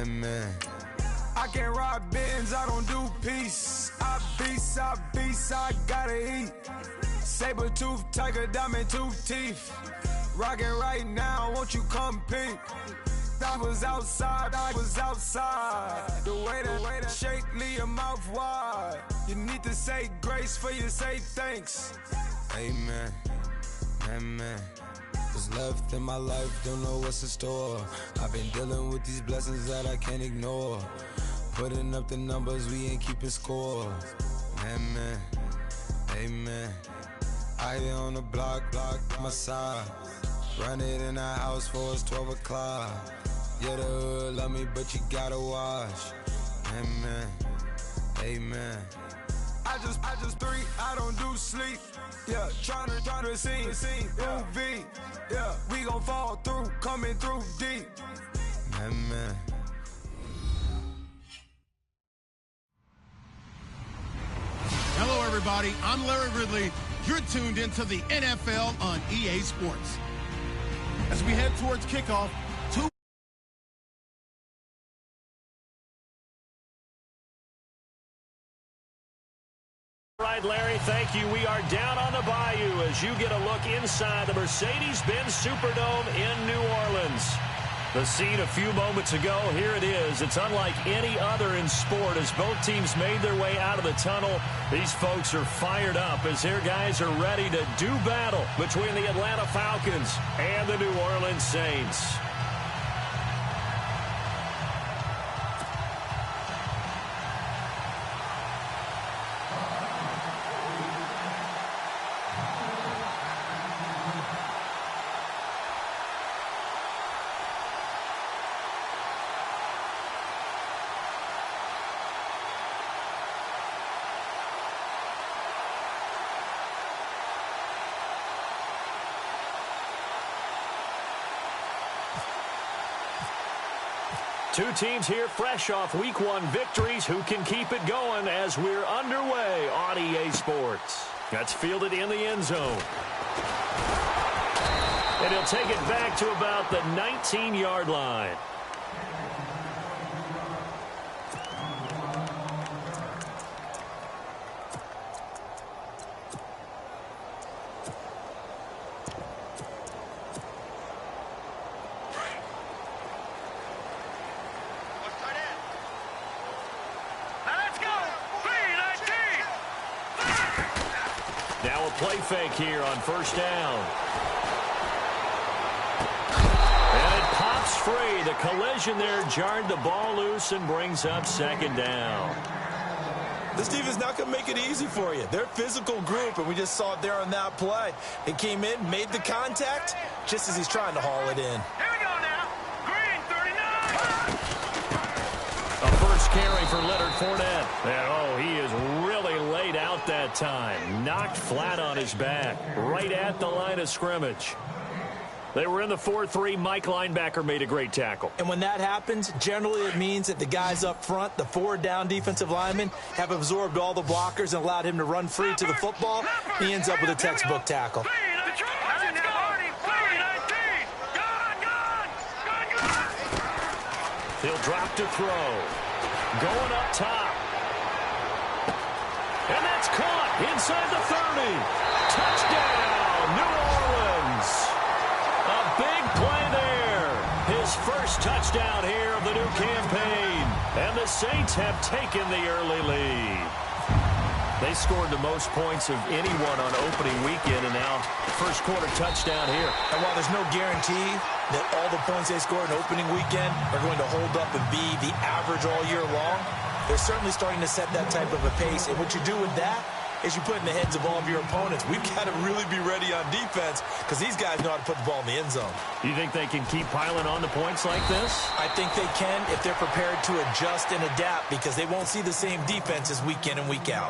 Man. I can't ride Benz, I don't do peace. I beast, I gotta eat. Saber tooth, tiger, diamond tooth teeth. Rockin' right now, won't you come peek? I was outside. The way that shake, leave your mouth wide. You need to say grace for you say thanks. Amen, amen. What's left in my life, don't know what's in store. I've been dealing with these blessings that I can't ignore. Putting up the numbers, we ain't keeping score. Amen, amen. I here on the block, my side. Run it in the house for us 12 o'clock. Yeah, the hood love me, but you gotta watch. Amen, amen. I just three, I don't do sleep. Yeah, tryna sing, UV. Yeah, we gon' fall through, coming through deep. Amen. Hello, everybody. I'm Larry Ridley. You're tuned into the NFL on EA Sports. As we head towards kickoff, Right, Larry, thank you. We are down on the bayou as you get a look inside the Mercedes-Benz Superdome in New Orleans. The scene a few moments ago, here it is. It's unlike any other in sport as both teams made their way out of the tunnel. These folks are fired up as their guys are ready to do battle between the Atlanta Falcons and the New Orleans Saints. Two teams here fresh off Week 1 victories. Who can keep it going as we're underway on EA Sports? That's fielded in the end zone. And he'll take it back to about the 19-yard line. Play fake here on first down. And it pops free. The collision there jarred the ball loose and brings up second down. This defense not going to make it easy for you. They're a physical group, and we just saw it there on that play. They came in, made the contact, just as he's trying to haul it in. Here we go now. Green, 39. A first carry for Leonard Fournette. And, he is really laid out that time. Knocked flat on his back, right at the line of scrimmage. They were in the 4-3. Mike linebacker made a great tackle. And when that happens, generally it means that the guys up front, the forward down defensive linemen, have absorbed all the blockers and allowed him to run free to the football. He ends up with a textbook tackle. He'll drop to throw. Going up top. And that's caught inside the 30. Touchdown, New Orleans. A big play there. His first touchdown here of the new campaign. And the Saints have taken the early lead. They scored the most points of anyone on opening weekend, and now first quarter touchdown here. And while there's no guarantee that all the points they scored in opening weekend are going to hold up and be the average all year long, they're certainly starting to set that type of a pace. And what you do with that is you put in the heads of all of your opponents, we've got to really be ready on defense because these guys know how to put the ball in the end zone. You think they can keep piling on the points like this? I think they can if they're prepared to adjust and adapt because they won't see the same defenses week in and week out.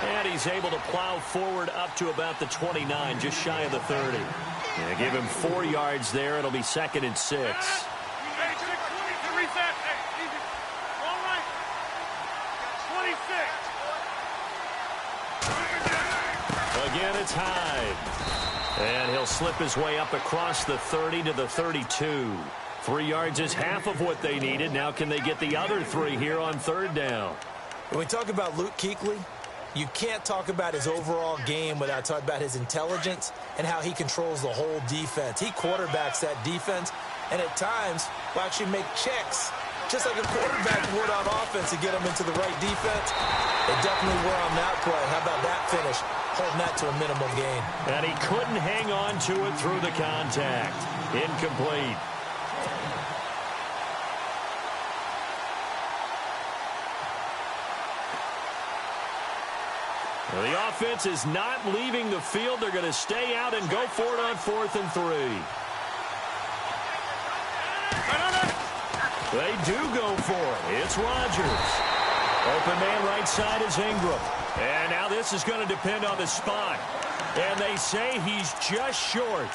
And he's able to plow forward up to about the 29, just shy of the 30. Yeah, give him 4 yards there. It'll be 2nd and 6. Again, it's Hyde. And he'll slip his way up across the 30 to the 32. 3 yards is half of what they needed. Now can they get the other 3 here on 3rd down? When we talk about Luke Kuechly, you can't talk about his overall game without talking about his intelligence and how he controls the whole defense. He quarterbacks that defense and at times will actually make checks just like a quarterback would on offense to get them into the right defense. They definitely were on that play. How about that finish? Holding that to a minimum gain. And he couldn't hang on to it through the contact. Incomplete. Well, the offense is not leaving the field. They're going to stay out and go for it on 4th and 3. They do go for it. It's Rodgers. Open man right side is Ingram. And now this is going to depend on the spot. And they say he's just short.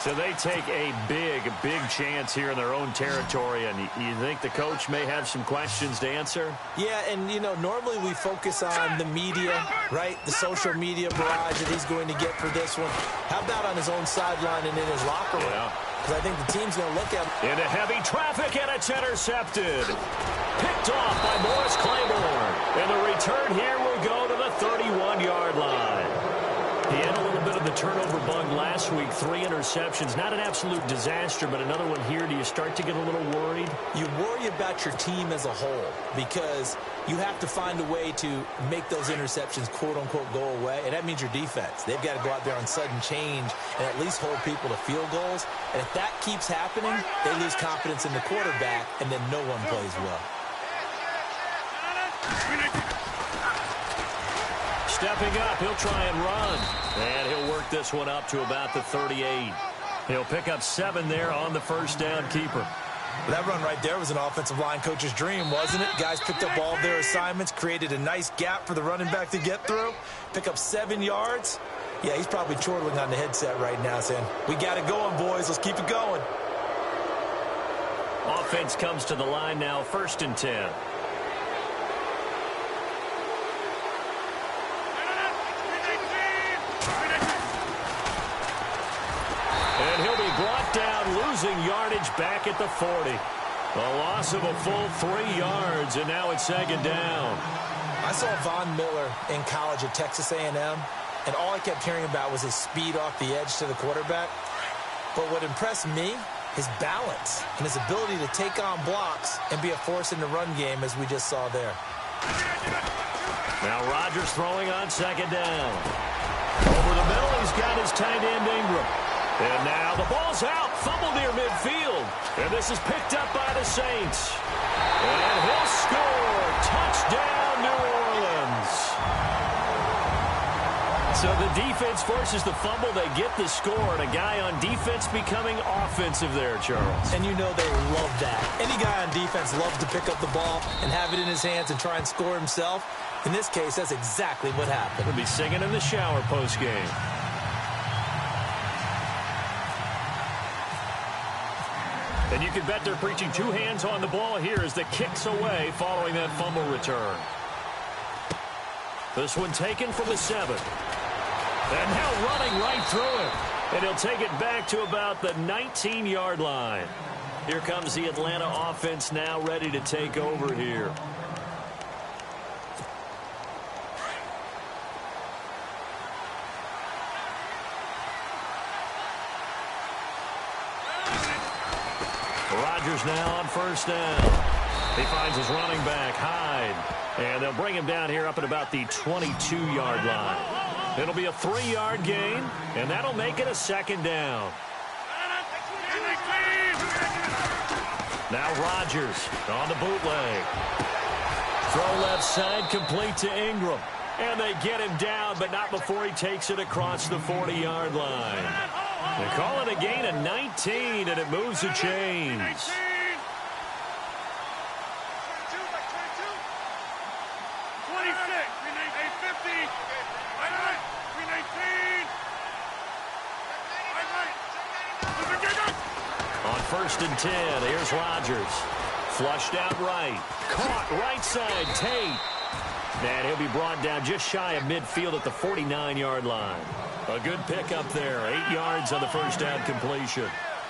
So they take a big chance here in their own territory. And you think the coach may have some questions to answer? Yeah, and, you know, normally we focus on the media, right? The social media barrage that he's going to get for this one. How about on his own sideline and in his locker room? Yeah. Because I think the team's going to look at him. Into heavy traffic, and it's intercepted. Picked off by Morris Claiborne. And the return here will go to the 31-yard line. He had a little bit of the turnover bug last week. 3 interceptions. Not an absolute disaster, but another one here. Do you start to get a little worried? You worry about your team as a whole because you have to find a way to make those interceptions, quote-unquote, go away. And that means your defense. They've got to go out there on sudden change and at least hold people to field goals. And if that keeps happening, they lose confidence in the quarterback, and then no one plays well. Stepping up, he'll try and run. And he'll work this one up to about the 38. He'll pick up 7 there on the first down keeper. That run right there was an offensive line coach's dream, wasn't it? Guys picked up all of their assignments, created a nice gap for the running back to get through, pick up 7 yards. Yeah, he's probably chortling on the headset right now saying, we got it going, boys. Let's keep it going. Offense comes to the line now, 1st and 10. And he'll be brought down, losing yardage back at the 40. A loss of a full 3 yards, and now it's 2nd down. I saw Von Miller in college at Texas A&M, and all I kept hearing about was his speed off the edge to the quarterback. But what impressed me, his balance and his ability to take on blocks and be a force in the run game, as we just saw there. Now Rodgers throwing on 2nd down. Over the middle, he's got his tight end Ingram. And now the ball's out, fumble near midfield. And this is picked up by the Saints. And he'll score. Touchdown, New Orleans. So the defense forces the fumble. They get the score. And a guy on defense becoming offensive there, Charles. And you know they love that. Any guy on defense loves to pick up the ball and have it in his hands and try and score himself. In this case, that's exactly what happened. He'll be singing in the shower post-game. And you can bet they're preaching 2 hands on the ball here as the kick's away following that fumble return. This one taken from the 7. And now running right through it. And he'll take it back to about the 19-yard line. Here comes the Atlanta offense now ready to take over here. Rodgers now on 1st down. He finds his running back, Hyde. And they'll bring him down here up at about the 22-yard line. It'll be a 3-yard gain, and that'll make it a 2nd down. Now Rodgers on the bootleg. Throw left side, complete to Ingram. And they get him down, but not before he takes it across the 40-yard line. They call it a gain of 19, and it moves the chains. first and 10. Here's Rodgers. Flushed out right. Caught right side. Tate. And he'll be brought down just shy of midfield at the 49-yard line. A good pickup there. 8 yards on the first down completion.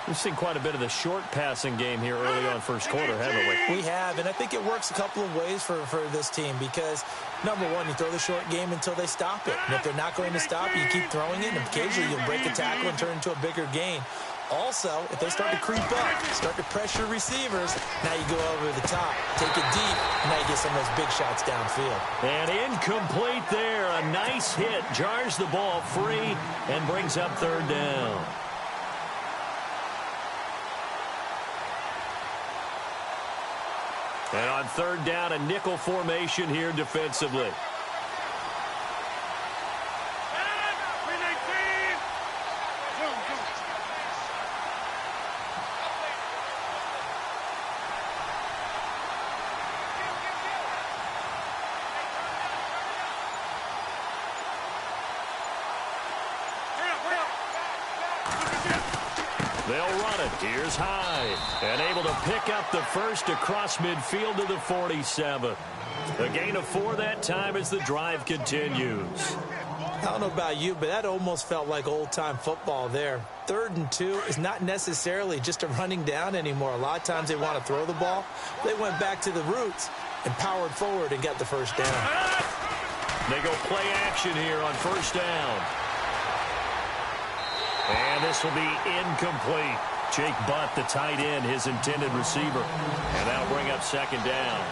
We've seen quite a bit of the short passing game here early on first quarter, haven't we? We have, and I think it works a couple of ways for this team because, number one, you throw the short game until they stop it. And if they're not going to stop you, you keep throwing it, and occasionally you'll break a tackle and turn into a bigger gain. Also, if they start to creep up, start to pressure receivers, now you go over the top, take it deep, and now you get some of those big shots downfield. And incomplete there. A nice hit. Jars the ball free and brings up third down. And on third down, a nickel formation here defensively. They'll run it. Here's Hyde. And able to pick up the first across midfield to the 47. A gain of 4 that time as the drive continues. I don't know about you, but that almost felt like old-time football there. 3rd and 2 is not necessarily just a running down anymore. A lot of times they want to throw the ball. They went back to the roots and powered forward and got the first down. They go play action here on first down. And this will be incomplete. Jake Butt, the tight end, his intended receiver. And that'll bring up second down.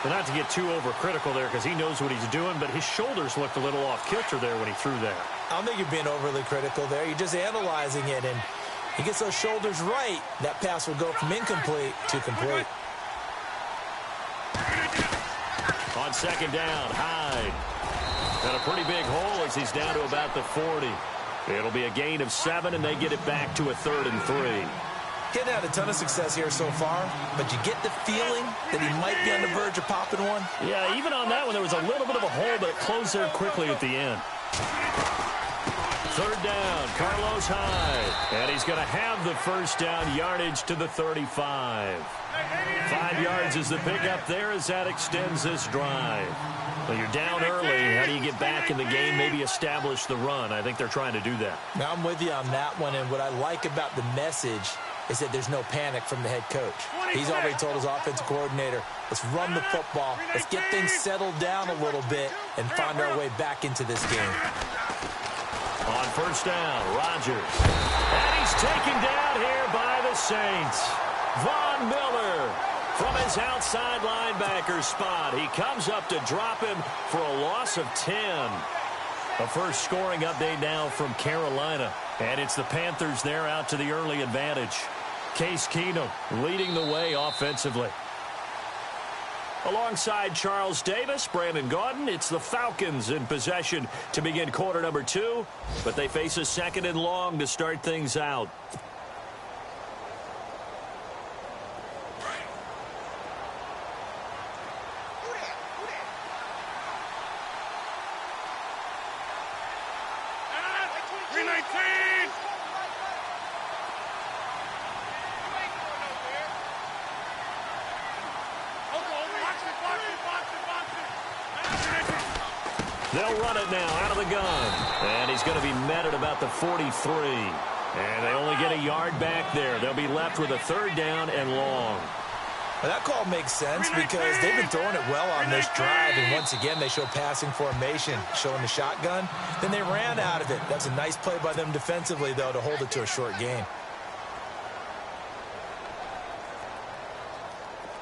But not to get too overcritical there because he knows what he's doing, but his shoulders looked a little off kilter there when he threw that. I don't think you're being overly critical there. You're just analyzing it, and he gets those shoulders right. That pass will go from incomplete to complete. On second down, Hyde. Got a pretty big hole as he's down to about the 40. It'll be a gain of 7, and they get it back to a 3rd and 3. Getting had a ton of success here so far, but you get the feeling that he might be on the verge of popping one. Yeah, even on that one, there was a little bit of a hole, but it closed there quickly at the end. Third down, Carlos Hyde. And he's going to have the first down, yardage to the 35. 5 yards is the pickup there as that extends this drive. Well, you're down early. How do you get back in the game, maybe establish the run? I think they're trying to do that. Now, I'm with you on that one, and what I like about the message is that there's no panic from the head coach. He's already told his offensive coordinator, let's run the football, let's get things settled down a little bit and find our way back into this game. On first down, Rodgers. And he's taken down here by the Saints. Von Miller from his outside linebacker spot. He comes up to drop him for a loss of 10. A first scoring update now from Carolina. And it's the Panthers there out to the early advantage. Case Keenum leading the way offensively. Alongside Charles Davis, Brandon Gaudin, it's the Falcons in possession to begin quarter number 2. But they face a 2nd and long to start things out. They'll run it now out of the gun. And he's going to be met at about the 43. And they only get a yard back there. They'll be left with a 3rd down and long. Well, that call makes sense because they've been throwing it well on this drive. And once again, they show passing formation, showing the shotgun. Then they ran out of it. That's a nice play by them defensively, though, to hold it to a short gain.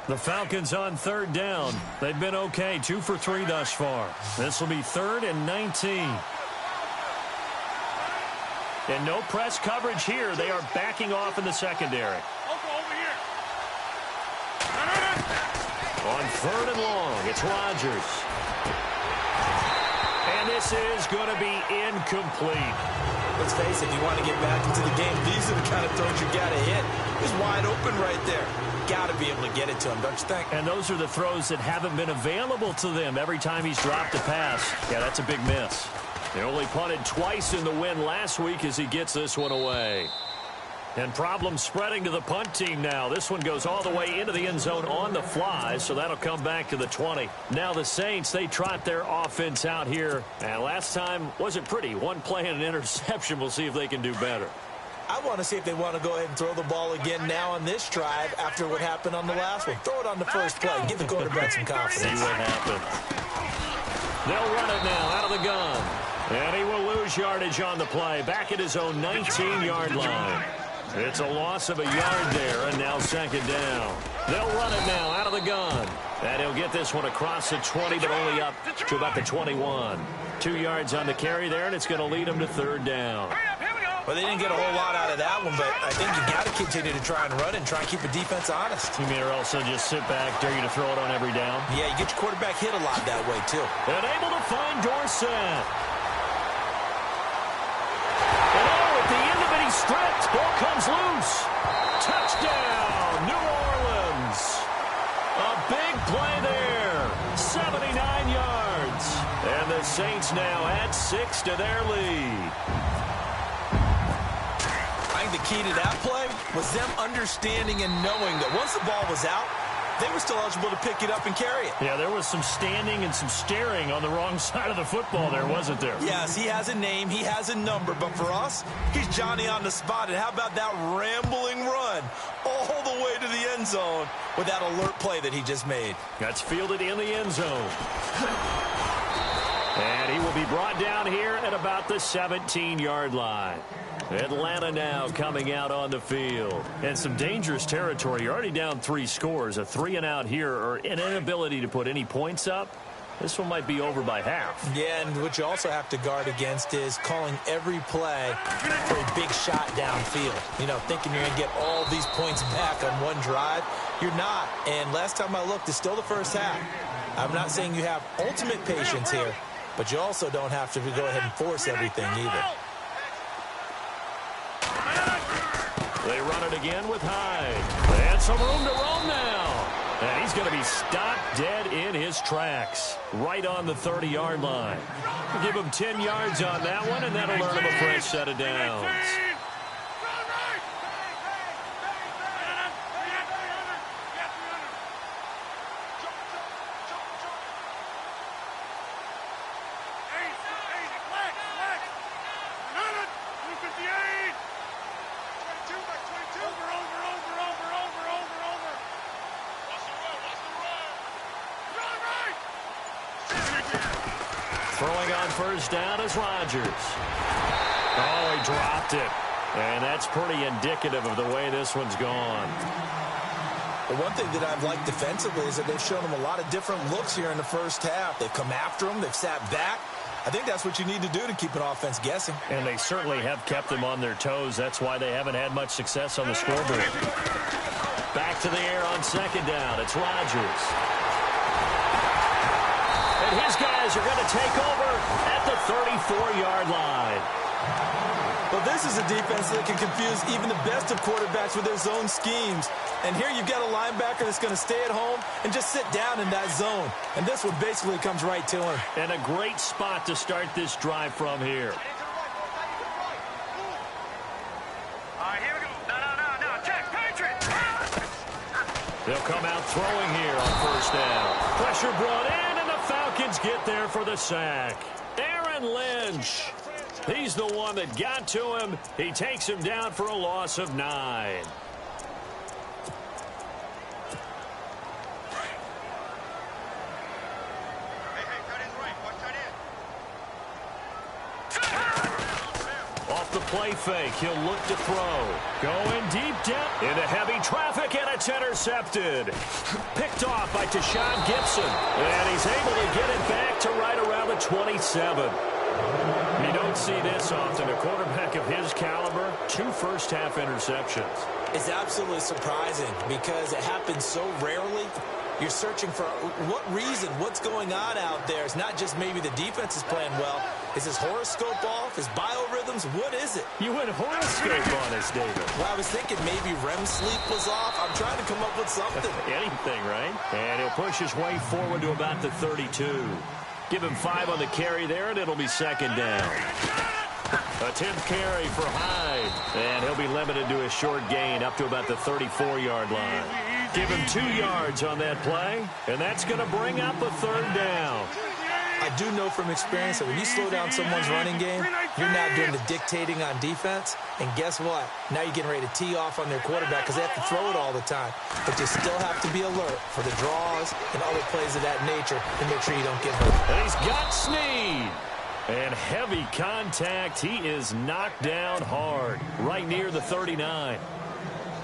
The Falcons on 3rd down. They've been okay, 2 for 3 thus far. This will be 3rd and 19. And no press coverage here. They are backing off in the secondary. On 3rd and long, it's Rodgers. And this is going to be incomplete. Let's face it, if you want to get back into the game, these are the kind of throws you got to hit. He's wide open right there. Got to be able to get it to him, don't you think? And those are the throws that haven't been available to them every time he's dropped a pass. Yeah, that's a big miss. They only punted twice in the win last week as he gets this one away. And problems spreading to the punt team now. This one goes all the way into the end zone on the fly, so that'll come back to the 20. Now the Saints, they trot their offense out here. And last time wasn't pretty. One play and an interception. We'll see if they can do better. I want to see if they want to go ahead and throw the ball again now on this drive after what happened on the last one. Throw it on the first play. Give the quarterback some confidence. See what happens. They'll run it now out of the gun. And he will lose yardage on the play. Back at his own 19-yard line. It's a loss of a yard there, and now second down. They'll run it now out of the gun. And he'll get this one across the 20, but only up to about the 21. 2 yards on the carry there, and it's going to lead him to third down. Well, they didn't get a whole lot out of that one, but I think you got to continue to try and run and try and keep the defense honest. You mean, or also just sit back, dare you to throw it on every down? Yeah, you get your quarterback hit a lot that way, too. And able to find Dorsett. Stripped. Ball comes loose. Touchdown, New Orleans. A big play there. 79 yards. And the Saints now add 6 to their lead. I think the key to that play was them understanding and knowing that once the ball was out, they were still eligible to pick it up and carry it. Yeah, there was some standing and some staring on the wrong side of the football there, wasn't there? Yes, he has a name, he has a number, but for us, he's Johnny on the spot. And how about that rambling run all the way to the end zone with that alert play that he just made? That's fielded in the end zone. And he will be brought down here at about the 17-yard line. Atlanta now coming out on the field. And some dangerous territory. You're already down 3 scores. A 3-and-out here, or an inability to put any points up. This one might be over by half. Yeah, and what you also have to guard against is calling every play for a big shot downfield. You know, thinking you're going to get all these points back on one drive. You're not. And last time I looked, it's still the first half. I'm not saying you have ultimate patience here, but you also don't have to go ahead and force everything either. They run it again with Hyde. And some room to roam now. And he's going to be stopped dead in his tracks. Right on the 30-yard line. We'll give him 10 yards on that one, and that'll earn him a fresh set of downs. Throwing on first down is Rodgers. Oh, he dropped it. And that's pretty indicative of the way this one's gone. Well, one thing that I've liked defensively is that they've shown him a lot of different looks here in the first half. They've come after him. They've sat back. I think that's what you need to do to keep an offense guessing. And they certainly have kept them on their toes. That's why they haven't had much success on the scoreboard. Back to the air on second down. It's Rodgers. And his guys are going to take over at the 34-yard line. Well, this is a defense that can confuse even the best of quarterbacks with their zone schemes. And here you've got a linebacker that's going to stay at home and just sit down in that zone. And this one basically comes right to him. And a great spot to start this drive from here. All right, here we go. No. Check, Patriots. They'll come out throwing here on first down. Pressure brought in, and the Falcons get there for the sack. Aaron Lynch. He's the one that got to him. He takes him down for a loss of 9. Off the play fake, he'll look to throw. Going deep down into heavy traffic, and it's intercepted. Picked off by Tashawn Gibson. And he's able to get it back to right around the 27. You don't see this often. A quarterback of his caliber, 2 first-half interceptions. It's absolutely surprising because it happens so rarely. You're searching for what reason, what's going on out there. It's not just maybe the defense is playing well. Is his horoscope off? His biorhythms? What is it? You went horoscope on us, David. Well, I was thinking maybe REM sleep was off. I'm trying to come up with something. Anything, right? And he'll push his way forward to about the 32. Give him 5 on the carry there, and it'll be second down. A 10th carry for Hyde. And he'll be limited to a short gain up to about the 34-yard line. Give him 2 yards on that play, and that's going to bring up a 3rd down. I do know from experience that when you slow down someone's running game, you're not doing the dictating on defense. And guess what? Now you're getting ready to tee off on their quarterback because they have to throw it all the time. But you still have to be alert for the draws and other plays of that nature to make sure you don't get hurt. And he's got Snead. And heavy contact. He is knocked down hard, right near the 39.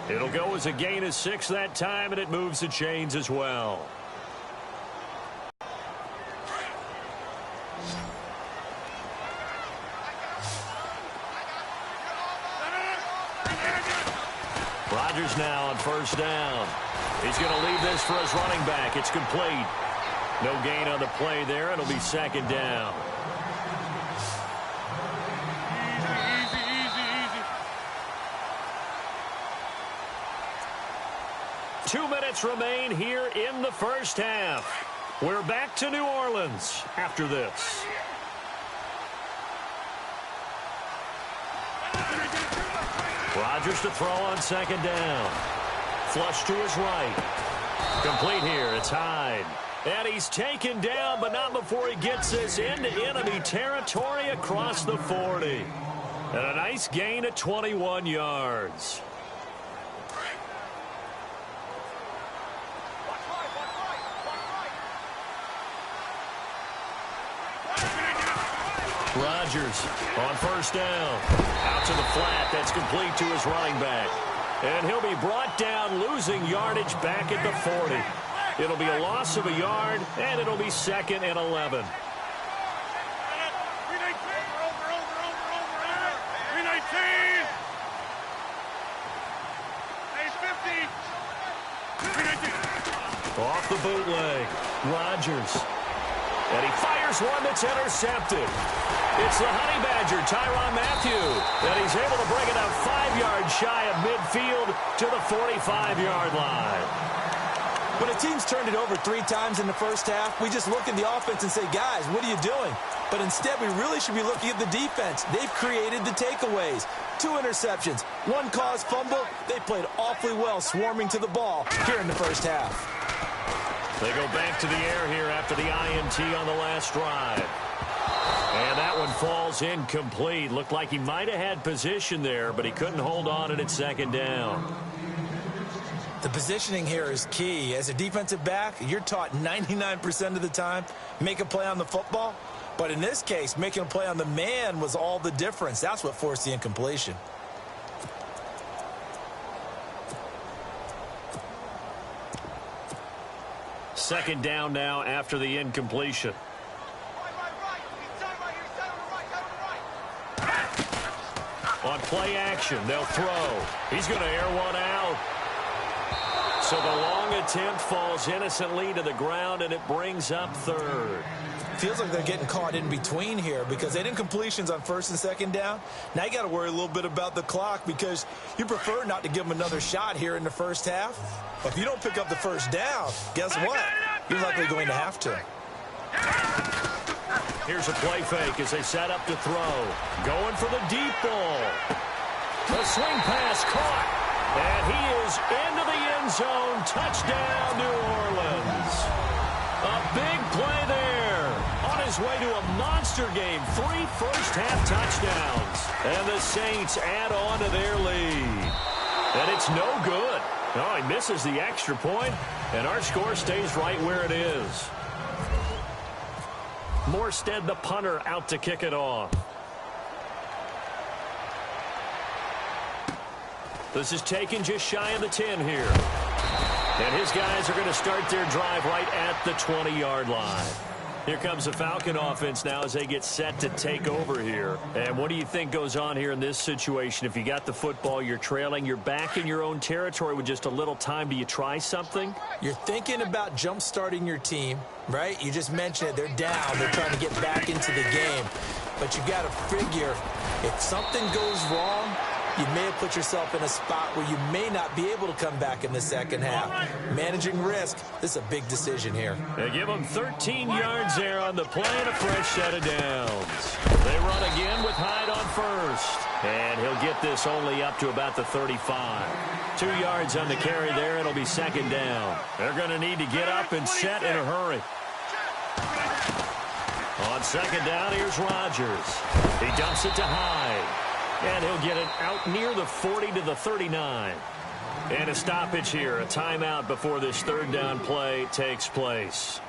It'll go as a gain of 6 that time, and it moves the chains as well. Rodgers now on 1st down. He's going to leave this for his running back. It's complete. No gain on the play there. It'll be 2nd down. Easy. 2 minutes remain here in the first half. We're back to New Orleans after this. Rodgers to throw on 2nd down. Flush to his right. Complete here. It's Hyde. And he's taken down, but not before he gets this into enemy territory across the 40. And a nice gain of 21 yards. Rodgers on 1st down. Out to the flat. That's complete to his running back. And he'll be brought down, losing yardage back at the 40. It'll be a loss of a yard, and it'll be 2nd and 11. 319. Off the bootleg. Rodgers. And he fires one that's intercepted. It's the Honey Badger, Tyrann Mathieu. And he's able to bring it up 5 yards shy of midfield to the 45-yard line. When a team's turned it over 3 times in the first half, we just look at the offense and say, guys, what are you doing? But instead, we really should be looking at the defense. They've created the takeaways. 2 interceptions, 1 caused fumble. They played awfully well swarming to the ball here in the first half. They go back to the air here after the INT on the last drive. And that one falls incomplete. Looked like he might have had position there, but he couldn't hold on and it's 2nd down. The positioning here is key. As a defensive back, you're taught 99% of the time, make a play on the football. But in this case, making a play on the man was all the difference. That's what forced the incompletion. Second down now after the incompletion. On play action, they'll throw. He's going to air one out. So the long attempt falls innocently to the ground, and it brings up 3rd. Feels like they're getting caught in between here because they did incompletions on 1st and 2nd down. Now you got to worry a little bit about the clock because you prefer not to give them another shot here in the first half. But if you don't pick up the 1st down, guess what? You're likely going to have to. Here's a play fake as they set up to throw. Going for the deep ball. The swing pass caught. And he is into the end zone. Touchdown, New Orleans. A big play there. On his way to a monster game. 3 first-half touchdowns. And the Saints add on to their lead. And it's no good. Oh, he misses the extra point, and our score stays right where it is. Morstead, the punter, out to kick it off. This is taken just shy of the 10 here. And his guys are going to start their drive right at the 20-yard line. Here comes the Falcon offense now as they get set to take over here. And what do you think goes on here in this situation? If you got the football, you're trailing, you're back in your own territory with just a little time. Do you try something? You're thinking about jump-starting your team, right? You just mentioned it. They're down. They're trying to get back into the game. But you got to figure if something goes wrong, you may have put yourself in a spot where you may not be able to come back in the second half. Managing risk, this is a big decision here. They give him 13 yards there on the play and a fresh set of downs. They run again with Hyde on first. And he'll get this only up to about the 35. 2 yards on the carry there. It'll be second down. They're going to need to get up and set in a hurry. On second down, here's Rodgers. He dumps it to Hyde. And he'll get it out near the 40 to the 39. And a stoppage here, a timeout before this third down play takes place,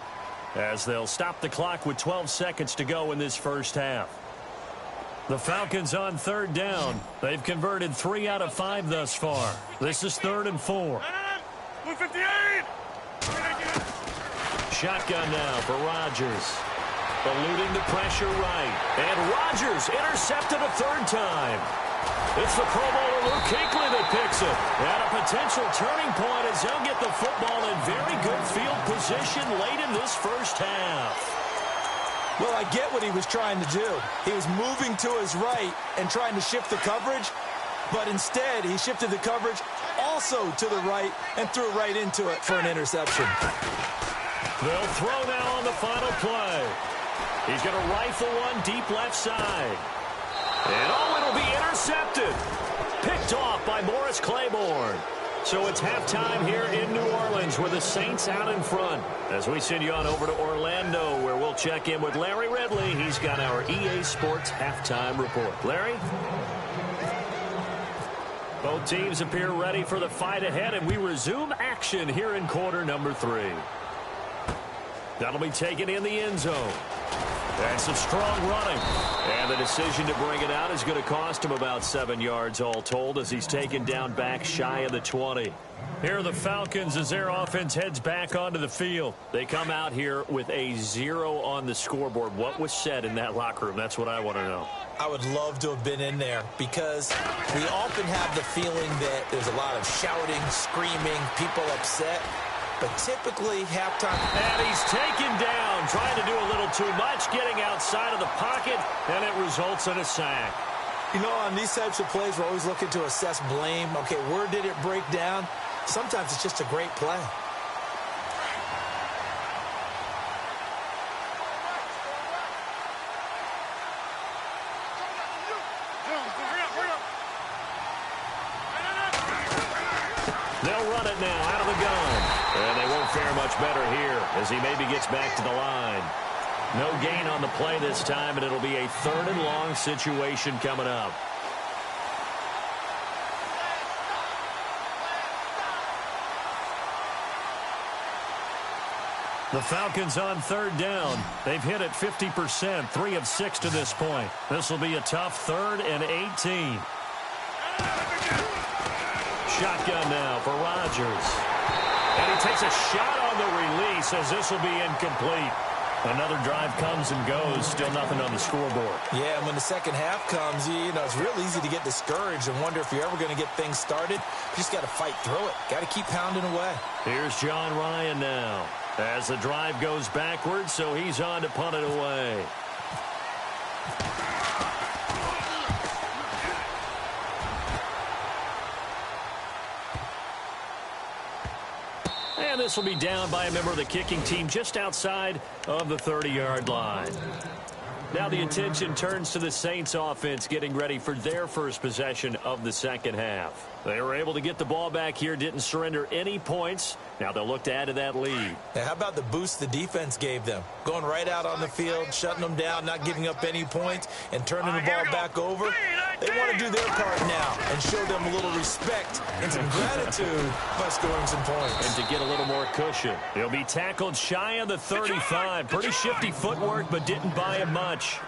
as they'll stop the clock with 12 seconds to go in this first half. The Falcons on third down. They've converted 3 out of 5 thus far. This is 3rd and 4. 158! Shotgun now for Rodgers. Eluding the pressure right. And Rodgers intercepted a third time. It's the Pro Bowler Luke Kuechly that picks it. And a potential turning point as they'll get the football in very good field position late in this first half. Well, I get what he was trying to do. He was moving to his right and trying to shift the coverage, but instead he shifted the coverage also to the right and threw right into it for an interception. They'll throw now on the final play. He's going to rifle one deep left side. And it'll be intercepted. Picked off by Morris Claiborne. So it's halftime here in New Orleans with the Saints out in front. As we send you on over to Orlando, where we'll check in with Larry Ridley. He's got our EA Sports halftime report. Larry? Both teams appear ready for the fight ahead, and we resume action here in quarter number 3. That'll be taken in the end zone. And some strong running. And the decision to bring it out is going to cost him about 7 yards all told, as he's taken down back shy of the 20. Here are the Falcons as their offense heads back onto the field. They come out here with a 0 on the scoreboard. What was said in that locker room? That's what I want to know. I would love to have been in there, because we often have the feeling that there's a lot of shouting, screaming, people upset. But typically, halftime... And he's taken down, trying to do a little too much, getting outside of the pocket, and it results in a sack. You know, on these types of plays, we're always looking to assess blame. Okay, where did it break down? Sometimes it's just a great play. They'll run it now out of the gun. And they won't fare much better here as he maybe gets back to the line. No gain on the play this time, and it'll be a 3rd and long situation coming up. The Falcons on third down. They've hit it 50%, 3 of 6 to this point. This will be a tough 3rd and 18. Shotgun now for Rodgers. And he takes a shot on the release as this will be incomplete. Another drive comes and goes. Still nothing on the scoreboard. Yeah, and when the second half comes, you know, it's real easy to get discouraged and wonder if you're ever going to get things started. You just got to fight through it. Got to keep pounding away. Here's John Ryan now as the drive goes backwards, so he's on to punt it away. And this will be down by a member of the kicking team just outside of the 30-yard line. Now the attention turns to the Saints offense getting ready for their first possession of the second half. They were able to get the ball back here, didn't surrender any points. Now they'll look to add to that lead. Now, how about the boost the defense gave them? Going right out on the field, shutting them down, not giving up any points, and turning the ball back over. They want to do their part now and show them a little respect and some gratitude by scoring some points. And to get a little more cushion. He'll be tackled shy of the 35. Pretty shifty footwork, but didn't buy him much.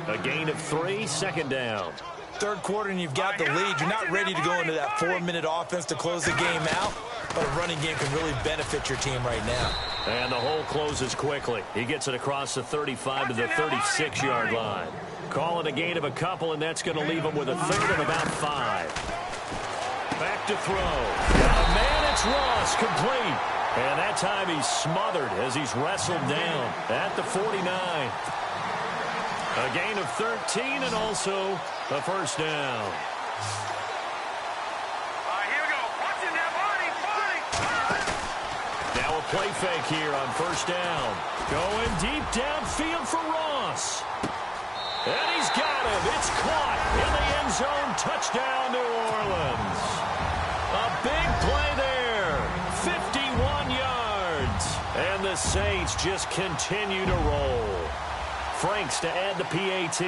A gain of 3, second down. Third quarter and you've got the lead. You're not ready to go into that 4-minute offense to close the game out, but a running game can really benefit your team right now. And the hole closes quickly. He gets it across the 35 to the 36-yard line. Call it a gain of a couple, and that's going to leave him with a 3rd and about 5. Back to throw. Got a man, it's Ross, complete. And that time he's smothered as he's wrestled down at the 49. A gain of 13 and also a first down. play fake here on first down. Going deep downfield for Ross. And he's got him. It's caught in the end zone. Touchdown, New Orleans. A big play there. 51 yards. And the Saints just continue to roll. Franks to add the PAT.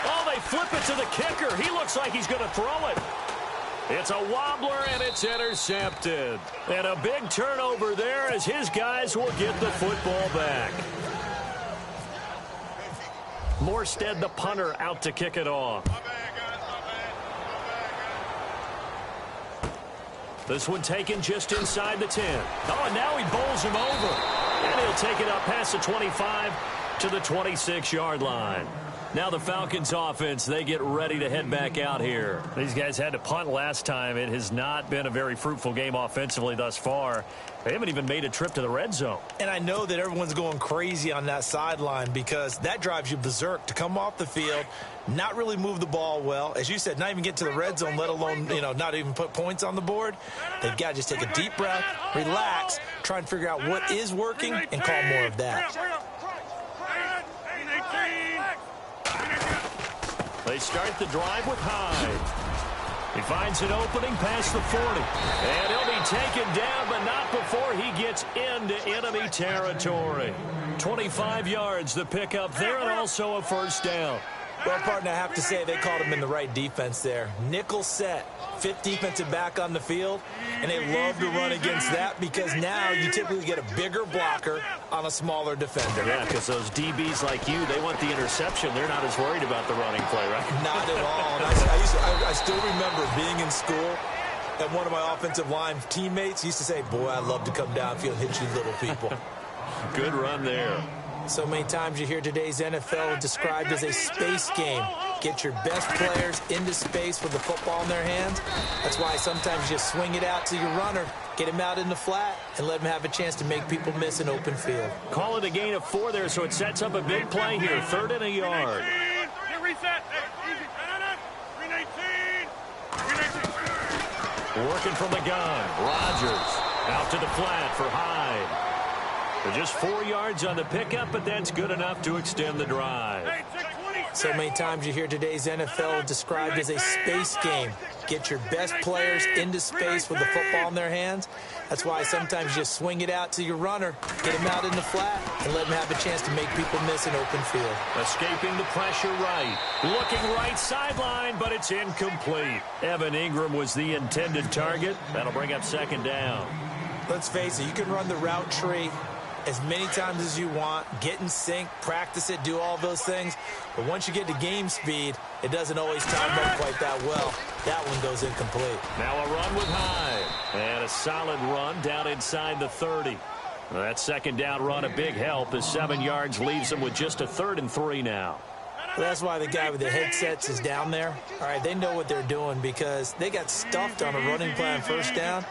Oh, they flip it to the kicker. He looks like he's going to throw it. It's a wobbler, and it's intercepted. And a big turnover there as his guys will get the football back. Morstead, the punter, out to kick it off. This one taken just inside the 10. Oh, and now he bowls him over. And he'll take it up past the 25 to the 26-yard line. Now the Falcons offense, they get ready to head back out here. These guys had to punt last time. It has not been a very fruitful game offensively thus far. They haven't even made a trip to the red zone. And I know that everyone's going crazy on that sideline because that drives you berserk to come off the field, not really move the ball well. As you said, not even get to the red zone, let alone, not even put points on the board. They've got to just take a deep breath, relax, try and figure out what is working and call more of that. They start the drive with Hyde. He finds an opening past the 40. And he'll be taken down, but not before he gets into enemy territory. 25 yards, the pickup there, and also a first down. Well, partner, I have to say they called him in the right defense there. Nickel set, fifth defensive back on the field, and they love to run against that because now you typically get a bigger blocker on a smaller defender. Yeah, because those DBs like you, they want the interception. They're not as worried about the running play, right? Not at all. I still remember being in school, and one of my offensive line teammates used to say, boy, I'd love to come downfield and hit you little people. Good run there. So many times you hear today's NFL described as a space game. Get your best players into space with the football in their hands. That's why sometimes you just swing it out to your runner, get him out in the flat, and let him have a chance to make people miss an open field. Call it a gain of 4 there, so it sets up a big play here. 3rd and a yard. Working from the gun. Rodgers out to the flat for Hyde. Just 4 yards on the pickup, but that's good enough to extend the drive. So many times you hear today's NFL described as a space game. Get your best players into space with the football in their hands. That's why sometimes you just swing it out to your runner, get him out in the flat, and let him have a chance to make people miss an open field. Escaping the pressure right. Looking right sideline, but it's incomplete. Evan Ingram was the intended target. That'll bring up 2nd down. Let's face it, you can run the route tree as many times as you want, get in sync, practice it, do all those things. But once you get to game speed, it doesn't always time up quite that well. That one goes incomplete. Now a run with Hyde. And a solid run down inside the 30. That 2nd down run a big help as 7 yards leaves them with just a 3rd and 3 now. Well, that's why the guy with the headsets is down there. All right, they know what they're doing because they got stuffed on a running play on 1st down.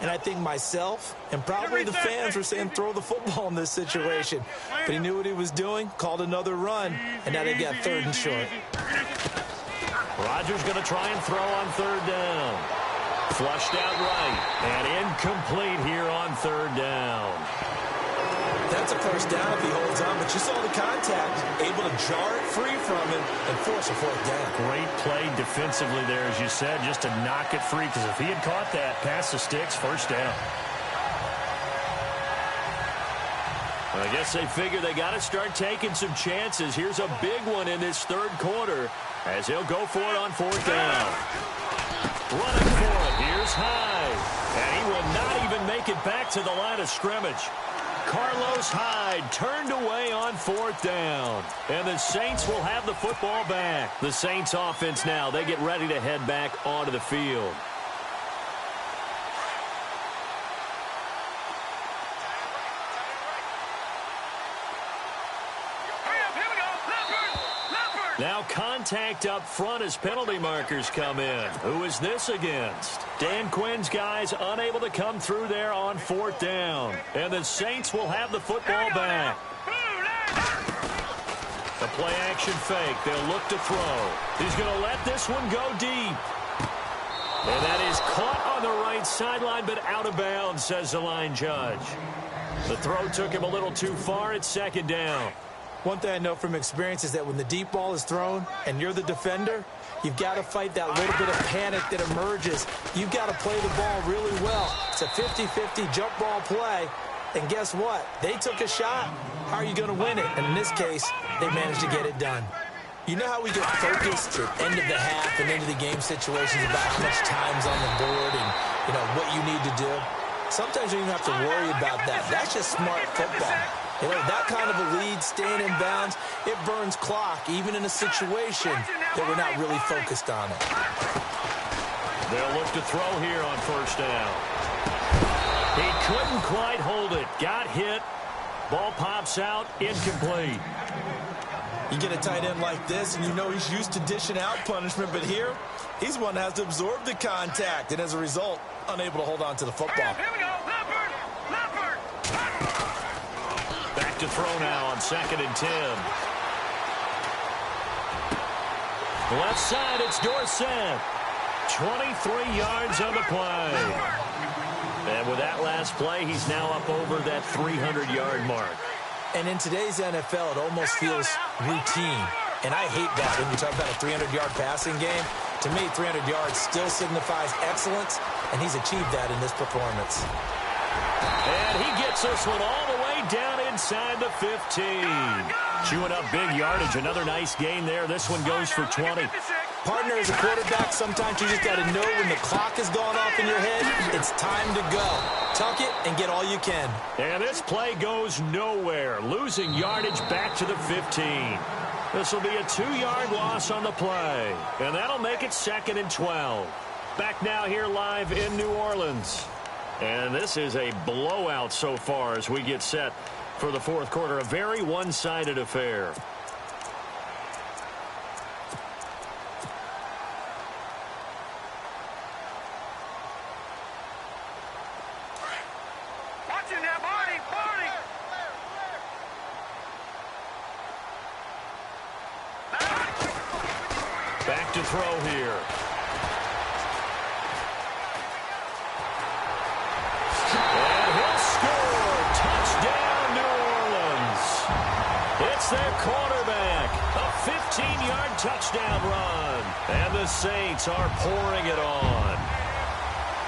And I think myself and probably the fans were saying throw the football in this situation. But he knew what he was doing, called another run, and now they got 3rd and short. Rodgers going to try and throw on 3rd down. Flushed out right, and incomplete here on 3rd down. That's a first down if he holds on, but you saw the contact, able to jar it free from him and force a 4th down. Great play defensively there, as you said, just to knock it free, because if he had caught that, past the sticks, 1st down. Well, I guess they figure they got to start taking some chances. Here's a big one in this 3rd quarter as he'll go for it on 4th down. Running for it, here's Hyde, and he will not even make it back to the line of scrimmage. Carlos Hyde turned away on 4th down. And the Saints will have the football back. The Saints offense now, they get ready to head back onto the field. Now contact up front as penalty markers come in. Who is this against? Dan Quinn's guys unable to come through there on 4th down. And the Saints will have the football back. The play-action fake. They'll look to throw. He's going to let this one go deep. And that is caught on the right sideline, but out of bounds, says the line judge. The throw took him a little too far. It's second down. One thing I know from experience is that when the deep ball is thrown and you're the defender, you've got to fight that little bit of panic that emerges. You've got to play the ball really well. It's a 50-50 jump ball play. And guess what? They took a shot. How are you going to win it? And in this case, they managed to get it done. You know how we get focused at end of the half and into the game situations about how much time's on the board and, you know, what you need to do? Sometimes you don't even have to worry about that. That's just smart football. You know, that kind of a lead, staying in bounds, it burns clock, even in a situation that we're not really focused on it. They'll look to throw here on first down. He couldn't quite hold it. Got hit. Ball pops out. Incomplete. You get a tight end like this, and you know he's used to dishing out punishment, but here, he's one that has to absorb the contact, and as a result, unable to hold on to the football. Here we go. Leopard. Back to throw now on 2nd and 10. Left side, it's Dorsett. 23 yards on the play. And with that last play, he's now up over that 300-yard mark. And in today's NFL, it almost feels routine. And I hate that when you talk about a 300-yard passing game. To me, 300 yards still signifies excellence, and he's achieved that in this performance. And he gets this one all the way down inside the 15. Chewing up big yardage. Another nice gain there. This one goes for 20. Partner, as a quarterback, sometimes you just got to know when the clock has gone off in your head, it's time to go. Tuck it and get all you can. And this play goes nowhere. Losing yardage back to the 15. This will be a 2-yard loss on the play. And that'll make it 2nd and 12. Back now here live in New Orleans. And this is a blowout so far as we get set for the fourth quarter. A very one-sided affair. Watching that body. Back to throw here. And he'll score. Touchdown, New Orleans. It's their quarterback. A 15-yard touchdown run. And the Saints are pouring it on.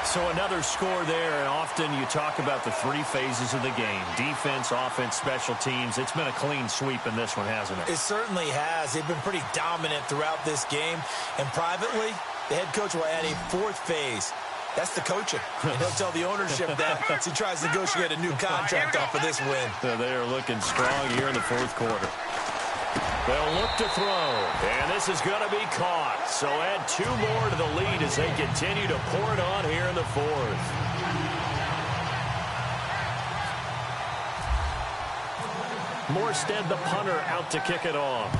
So another score there, and often you talk about the three phases of the game. Defense, offense, special teams. It's been a clean sweep in this one, hasn't it? It certainly has. They've been pretty dominant throughout this game. And privately, the head coach will add a fourth phase. That's the coaching. And he'll tell the ownership that as he tries to negotiate a new contract off of this win. So they are looking strong here in the fourth quarter. They'll look to throw, and this is going to be caught. So add 2 more to the lead as they continue to pour it on here in the fourth. Morstead, the punter, out to kick it off.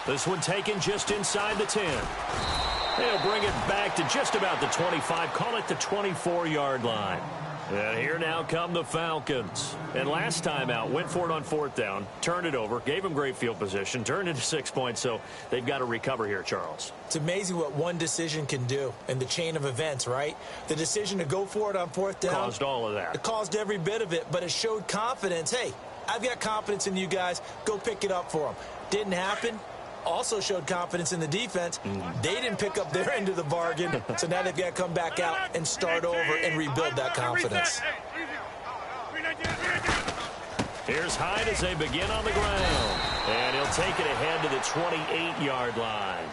This one taken just inside the 10. They'll bring it back to just about the 25, call it the 24-yard line. And here now come the Falcons. And last time out, went for it on 4th down, turned it over, gave them great field position, turned it to 6 points, so they've got to recover here, Charles. It's amazing what one decision can do in the chain of events, right? The decision to go for it on 4th down. Caused all of that. It caused every bit of it, but it showed confidence. Hey, I've got confidence in you guys. Go pick it up for them. Didn't happen. Also showed confidence in the defense. They didn't pick up their end of the bargain, so now they've got to come back out and start over and rebuild that confidence. Here's Hyde as they begin on the ground. And he'll take it ahead to the 28-yard line.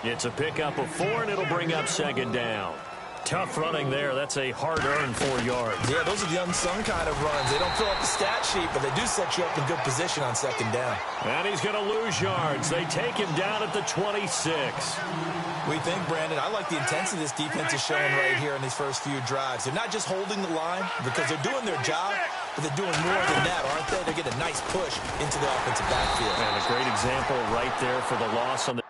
It's a pickup of 4, and it'll bring up 2nd down. Tough running there. That's a hard-earned 4 yards. Yeah, those are the unsung kind of runs. They don't fill up the stat sheet, but they do set you up in good position on 2nd down. And he's going to lose yards. They take him down at the 26. We think, Brandon, I like the intensity this defense is showing right here in these first few drives. They're not just holding the line because they're doing their job, but they're doing more than that, aren't they? They're getting a nice push into the offensive backfield. And a great example right there for the loss on the